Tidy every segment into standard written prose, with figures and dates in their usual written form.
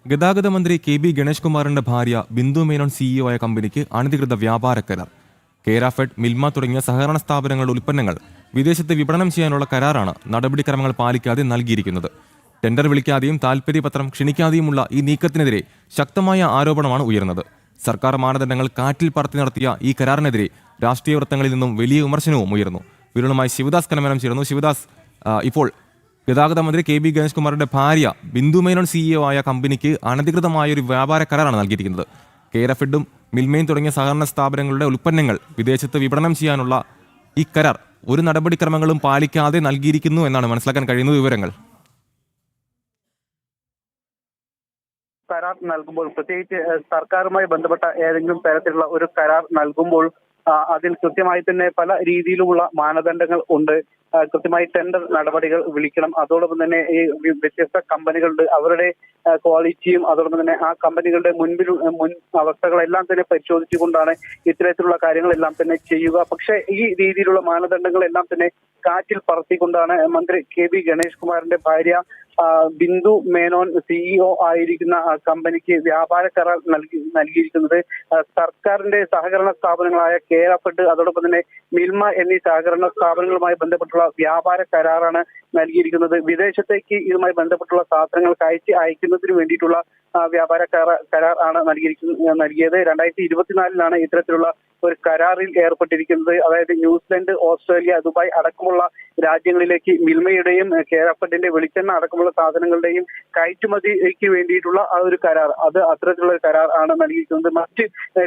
ഗതാഗത മന്ത്രി കെ.ബി. ഗണേഷ് കുമാറിന്റെ ഭാര്യ ബിന്ദു മേനോൻ സിഇഒ ആയ കമ്പനിക്ക് അനധികൃത വ്യാപാര കരാർ. കേരാഫെഡ്, മിൽമ തുടങ്ങിയ സഹകരണ സ്ഥാപനങ്ങളുടെ ഉൽപ്പന്നങ്ങൾ വിദേശത്ത് വിപണനം ചെയ്യാനുള്ള കരാറാണ് നടപടിക്രമങ്ങൾ പാലിക്കാതെ നൽകിയിരിക്കുന്നത്. ടെൻഡർ വിളിക്കാതെയും താൽപര്യപത്രം ക്ഷണിക്കാതെയുമുള്ള ഈ നീക്കത്തിനെതിരെ ശക്തമായ ആരോപണമാണ് ഉയർന്നത്. സർക്കാർ മാനദണ്ഡങ്ങൾ കാറ്റിൽ പറത്തി നടത്തിയ ഈ കരാറിനെതിരെ രാഷ്ട്രീയ വൃത്തങ്ങളിൽ നിന്നും വലിയ വിമർശനവും ഉയർന്നു. വിവരങ്ങളുമായി ശിവദാസ് കനമനം ചേർന്നു. ശിവദാസ്, ഇപ്പോൾ ഗതാഗത മന്ത്രി കെ.ബി. ഗണേഷ് കുമാറിന്റെ ഭാര്യ ബിന്ദു മേനോൻ സിഇഒ ആയ കമ്പനിക്ക് അനധികൃതമായ ഒരു വ്യാപാര കരാറാണ് നൽകിയിരിക്കുന്നത്. കേരഫെഡും മിൽമയും തുടങ്ങിയ സഹകരണ സ്ഥാപനങ്ങളുടെ ഉൽപ്പന്നങ്ങൾ വിദേശത്ത് വിപണനം ചെയ്യാനുള്ള ഈ കരാർ ഒരു നടപടിക്രമങ്ങളും പാലിക്കാതെ നൽകിയിരിക്കുന്നു എന്നാണ് മനസ്സിലാക്കാൻ കഴിയുന്ന വിവരങ്ങൾ. കരാർ നൽകുമ്പോൾ, പ്രത്യേകിച്ച് സർക്കാരുമായി ബന്ധപ്പെട്ട ഏതെങ്കിലും തരത്തിലുള്ള ഒരു കരാർ നൽകുമ്പോൾ അതിൽ കൃത്യമായി തന്നെ പല രീതിയിലുമുള്ള മാനദണ്ഡങ്ങൾ ഉണ്ട്. കൃത്യമായി ടെൻഡർ നടപടികൾ വിളിക്കണം. അതോടൊപ്പം തന്നെ ഈ വ്യത്യസ്ത കമ്പനികളുടെ അവരുടെ ക്വാളിറ്റിയും അതോടൊപ്പം തന്നെ ആ കമ്പനികളുടെ മുൻ അവസ്ഥകളെല്ലാം തന്നെ പരിശോധിച്ചുകൊണ്ടാണ് ഇത്തരത്തിലുള്ള കാര്യങ്ങളെല്ലാം തന്നെ ചെയ്യുക. പക്ഷേ ഈ രീതിയിലുള്ള മാനദണ്ഡങ്ങളെല്ലാം തന്നെ കാറ്റിൽ പറത്തിക്കൊണ്ടാണ് മന്ത്രി കെ.ബി. ഗണേഷ് കുമാറിന്റെ ഭാര്യ ബിന്ദു മേനോൻ സിഇഒ ആയിരിക്കുന്ന കമ്പനിക്ക് വ്യാപാര കരാർ നൽകിയിരിക്കുന്നത്. സർക്കാരിന്റെ സഹകരണ സ്ഥാപനങ്ങളായ കേരഫെഡ് അതോടൊപ്പം തന്നെ മിൽമ എന്നീ സഹകരണ സ്ഥാപനങ്ങളുമായി ബന്ധപ്പെട്ടുള്ള വ്യാപാര കരാറാണ് നൽകിയിരിക്കുന്നത്. വിദേശത്തേക്ക് ഇതുമായി ബന്ധപ്പെട്ടുള്ള സാധനങ്ങൾ അയക്കുന്നതിന് വേണ്ടിയിട്ടുള്ള വ്യാപാര കരാർ ആണ് നൽകിയത്. 2024 ഇത്തരത്തിലുള്ള ഒരു കരാറിൽ ഏർപ്പെട്ടിരിക്കുന്നത്. അതായത് ന്യൂസിലൻഡ്, ഓസ്ട്രേലിയ, ദുബായ് അടക്കമുള്ള രാജ്യങ്ങളിലേക്ക് മിൽമയുടെയും കേരഫെഡിന്റെ വെളിച്ചെണ്ണ അടക്കമുള്ള സാധനങ്ങളുടെയും കയറ്റുമതിക്ക് വേണ്ടിയിട്ടുള്ള ആ ഒരു കരാർ, അത്തരത്തിലുള്ള ഒരു കരാർ ആണ് നൽകിയിരിക്കുന്നത്. മറ്റ്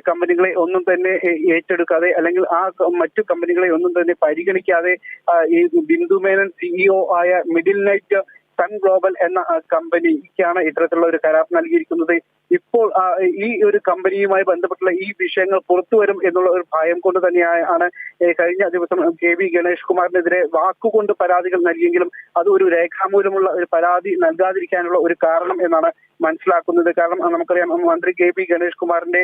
കമ്പനികളെ ഒന്നും തന്നെ ഏറ്റെടുക്കാതെ അല്ലെങ്കിൽ ആ മറ്റു കമ്പനികളെ ഒന്നും തന്നെ പരിഗണിക്കാതെ ഈ ബിന്ദു മേനോൻ സിഇഒ ആയ മിഡിൽ നൈറ്റ് സൺ ഗ്ലോബൽ എന്ന കമ്പനിക്കാണ് ഇത്തരത്തിലുള്ള ഒരു കരാർ നൽകിയിരിക്കുന്നത്. ഇപ്പോൾ ഈ ഒരു കമ്പനിയുമായി ബന്ധപ്പെട്ടുള്ള ഈ വിഷയങ്ങൾ പുറത്തു വരും എന്നുള്ള ഒരു ഭയം കൊണ്ട് തന്നെയാണ് കഴിഞ്ഞ ദിവസം കെ.ബി. ഗണേഷ് കുമാറിനെതിരെ വാക്കുകൊണ്ട് പരാതികൾ നൽകിയെങ്കിലും അത് ഒരു രേഖാമൂലമുള്ള ഒരു പരാതി നൽകാതിരിക്കാനുള്ള ഒരു കാരണം എന്നാണ് മനസ്സിലാക്കുന്നത്. കാരണം നമുക്കറിയാം, മന്ത്രി കെ.ബി. ഗണേഷ് കുമാറിന്റെ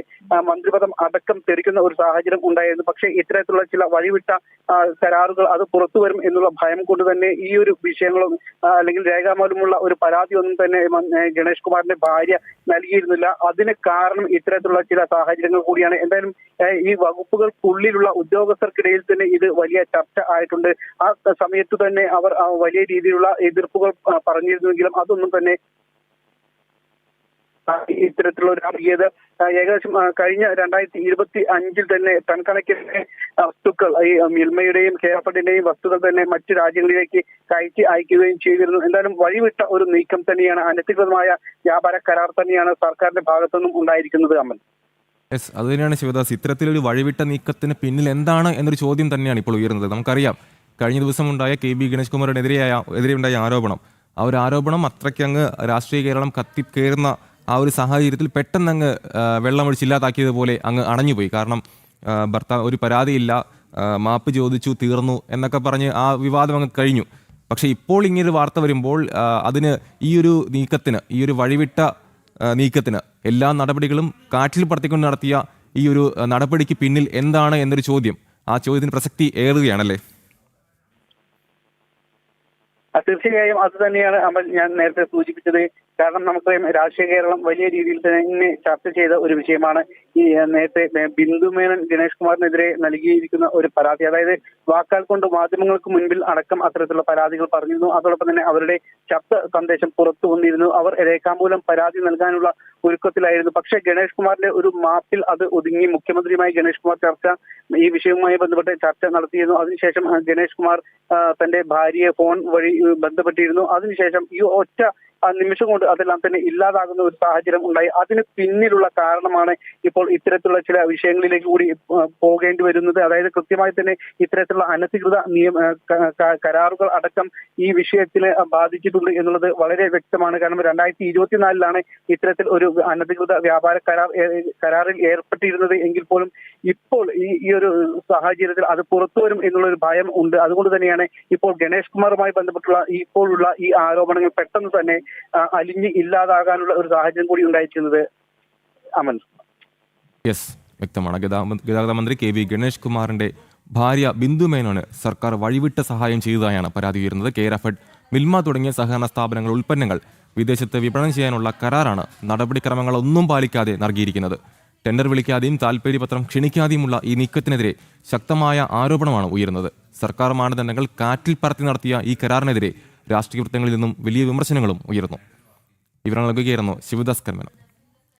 മന്ത്രിപദം അടക്കം തെറിക്കുന്ന ഒരു സാഹചര്യം ഉണ്ടായിരുന്നു. പക്ഷേ ഇത്തരത്തിലുള്ള ചില വഴിവിട്ട കരാറുകൾ അത് പുറത്തു വരും എന്നുള്ള ഭയം കൊണ്ട് തന്നെ ഈ ഒരു വിഷയങ്ങളും അല്ലെങ്കിൽ രേഖാമൂലമുള്ള ഒരു പരാതി ഒന്നും തന്നെ ഗണേഷ് കുമാറിന്റെ ഭാര്യ നൽകിയിരുന്നില്ല. അതിന് കാരണം ഇത്തരത്തിലുള്ള ചില സാഹചര്യങ്ങൾ കൂടിയാണ്. എന്തായാലും ഈ വകുപ്പുകൾക്കുള്ളിലുള്ള ഉദ്യോഗസ്ഥർക്കിടയിൽ തന്നെ ഇത് വലിയ ചർച്ച ആയിട്ടുണ്ട്. ആ സമയത്ത് തന്നെ അവർ വലിയ രീതിയിലുള്ള എതിർപ്പുകൾ പറഞ്ഞിരുന്നുവെങ്കിലും അതൊന്നും തന്നെ ഇത്തരത്തിലുള്ള ഒരു അറിയത് ഏകദേശം കഴിഞ്ഞ 2025 തന്നെ ടൺ കണക്കിന് വസ്തുക്കൾ ഈ മിൽമയുടെയും കേരഫെഡിന്റെയും വസ്തുക്കൾ തന്നെ മറ്റു രാജ്യങ്ങളിലേക്ക് അയക്കുകയും ചെയ്തിരുന്നു. എന്തായാലും വഴിവിട്ട ഒരു നീക്കം തന്നെയാണ്, അനധികൃതമായ വ്യാപാര കരാർ തന്നെയാണ് സർക്കാരിന്റെ ഭാഗത്തുനിന്നും ഉണ്ടായിരിക്കുന്നത്. അമൽ, അത് തന്നെയാണ് ശിവദാസ്. ഇത്തരത്തിലൊരു വഴിവിട്ട നീക്കത്തിന് പിന്നിൽ എന്താണ് എന്നൊരു ചോദ്യം തന്നെയാണ് ഇപ്പോൾ ഉയർന്നത്. നമുക്കറിയാം, കഴിഞ്ഞ ദിവസം ഉണ്ടായ കെ.ബി. ഗണേഷ് കുമാറിനെതിരെ ഉണ്ടായ ആരോപണം, ആ ഒരു ആരോപണം അത്രയ്ക്കങ്ങ് രാഷ്ട്രീയ കേരളം കത്തിക്കേറുന്ന ആ ഒരു സാഹചര്യത്തിൽ പെട്ടെന്നങ്ങ് വെള്ളമൊഴിച്ചില്ലാതാക്കിയതുപോലെ അങ്ങ് അണഞ്ഞുപോയി. കാരണം ഭർത്താവ് ഒരു പരാതിയില്ല, മാപ്പ് ചോദിച്ചു, തീർന്നു എന്നൊക്കെ പറഞ്ഞ് ആ വിവാദം അങ്ങ് കഴിഞ്ഞു. പക്ഷേ ഇപ്പോൾ ഇങ്ങനൊരു വാർത്ത വരുമ്പോൾ അതിന് ഈ ഒരു നീക്കത്തിന്, ഈ ഒരു വഴിവിട്ട നീക്കത്തിന് എല്ലാ നടപടികളും കാറ്റിൽ പറത്തിക്കൊണ്ട് നടത്തിയ ഈ ഒരു നടപടിക്ക് പിന്നിൽ എന്താണ് എന്നൊരു ചോദ്യം, ആ ചോദ്യത്തിന് പ്രസക്തി ഏറുകയാണല്ലേ? തീർച്ചയായും അത് തന്നെയാണ് അമൽ ഞാൻ നേരത്തെ സൂചിപ്പിച്ചത്. കാരണം നമുക്കറിയാം, രാഷ്ട്രീയ കേരളം വലിയ രീതിയിൽ തന്നെ ചർച്ച ചെയ്ത ഒരു വിഷയമാണ് ഈ നേരത്തെ ബിന്ദു മേനോൻ ഗണേഷ് കുമാറിനെതിരെ നൽകിയിരിക്കുന്ന ഒരു പരാതി. അതായത് വാക്കാൽ കൊണ്ട് മാധ്യമങ്ങൾക്ക് മുൻപിൽ അടക്കം അത്തരത്തിലുള്ള പരാതികൾ പറഞ്ഞിരുന്നു. അതോടൊപ്പം തന്നെ അവരുടെ ശബ്ദ സന്ദേശം പുറത്തു വന്നിരുന്നു. അവർ രേഖാമൂലം പരാതി നൽകാനുള്ള ഒരുക്കത്തിലായിരുന്നു. പക്ഷേ ഗണേഷ് കുമാറിന്റെ ഒരു മാപ്പിൽ അത് ഒതുങ്ങി. മുഖ്യമന്ത്രിയുമായി ഗണേഷ് കുമാർ ഈ വിഷയവുമായി ബന്ധപ്പെട്ട് ചർച്ച നടത്തിയിരുന്നു. അതിനുശേഷം ഗണേഷ് കുമാർ തന്റെ ഭാര്യയെ ഫോൺ വഴി ബന്ധപ്പെട്ടിരുന്നു. അതിനുശേഷം ഈ ഒറ്റ നിമിഷം കൊണ്ട് അതെല്ലാം തന്നെ ഇല്ലാതാകുന്ന ഒരു സാഹചര്യം ഉണ്ടായി. അതിന് പിന്നിലുള്ള കാരണമാണ് ഇപ്പോൾ ഇത്തരത്തിലുള്ള ചില വിഷയങ്ങളിലേക്ക് കൂടി പോകേണ്ടി വരുന്നത്. അതായത് കൃത്യമായി തന്നെ ഇത്തരത്തിലുള്ള അനധികൃത കരാറുകൾ അടക്കം ഈ വിഷയത്തിനെ ബാധിച്ചിട്ടുണ്ട് എന്നുള്ളത് വളരെ വ്യക്തമാണ്. കാരണം 2024 ഇത്തരത്തിൽ ഒരു അനധികൃത വ്യാപാര കരാറിൽ ഏർപ്പെട്ടിരുന്നത് എങ്കിൽ പോലും ഇപ്പോൾ ഈ ഒരു സാഹചര്യത്തിൽ അത് പുറത്തു വരും എന്നുള്ളൊരു ഭയം ഉണ്ട്. അതുകൊണ്ട് തന്നെയാണ് ഇപ്പോൾ ഗണേഷ് കുമാറുമായി ബന്ധപ്പെട്ടുള്ള ഇപ്പോഴുള്ള ഈ ആരോപണങ്ങൾ പെട്ടെന്ന് തന്നെ അലിഞ്ഞ് ഇല്ലാതാകാനുള്ള ഒരു സാഹചര്യം കൂടി ഉണ്ടായിരിക്കുന്നത്. അമൽ, യെസ്, വ്യക്തമാണ്. ഗതാഗത മന്ത്രി കെ.ബി. ഗണേഷ് കുമാറിന്റെ ഭാര്യ ബിന്ദു മേനോന് സർക്കാർ വഴിവിട്ട സഹായം ചെയ്തതായാണ് പരാതി ഉയരുന്നത്. കേരഫെഡ്, മിൽമ തുടങ്ങിയ സഹകരണ സ്ഥാപനങ്ങൾ ഉൽപ്പന്നങ്ങൾ വിദേശത്ത് വിപണനം ചെയ്യാനുള്ള കരാറാണ് നടപടിക്രമങ്ങളൊന്നും പാലിക്കാതെ നൽകിയിരിക്കുന്നത്. ടെൻഡർ വിളിക്കാതെയും താൽപര്യപത്രം ക്ഷണിക്കാതെയുമുള്ള ഈ നീക്കത്തിനെതിരെ ശക്തമായ ആരോപണമാണ് ഉയരുന്നത്. സർക്കാർ മാനദണ്ഡങ്ങൾ കാറ്റിൽ പറത്തി നടത്തിയ ഈ കരാറിനെതിരെ രാഷ്ട്രീയ വൃത്തങ്ങളിൽ നിന്നും വലിയ വിമർശനങ്ങളും ഉയർന്നു. വിവരങ്ങൾ നൽകുകയായിരുന്നു ശിവദാസ് കർമ്മന.